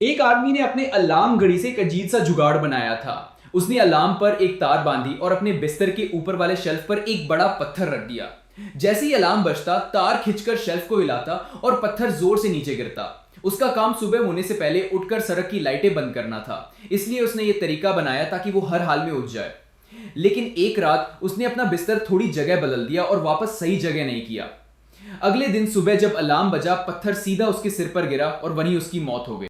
एक आदमी ने अपने अलार्म घड़ी से एक अजीब सा जुगाड़ बनाया था। उसने अलार्म पर एक तार बांधी और अपने बिस्तर के ऊपर वाले शेल्फ पर एक बड़ा पत्थर रख दिया। जैसे ही अलार्म बजता, तार खिंचकर शेल्फ को हिलाता और पत्थर जोर से नीचे गिरता। उसका काम सुबह होने से पहले उठकर सड़क की लाइटें बंद करना था, इसलिए उसने ये तरीका बनाया ताकि वो हर हाल में उठ जाए। लेकिन एक रात उसने अपना बिस्तर थोड़ी जगह बदल दिया और वापस सही जगह नहीं किया। अगले दिन सुबह जब अलार्म बजा, पत्थर सीधा उसके सिर पर गिरा और वहीं उसकी मौत हो गई।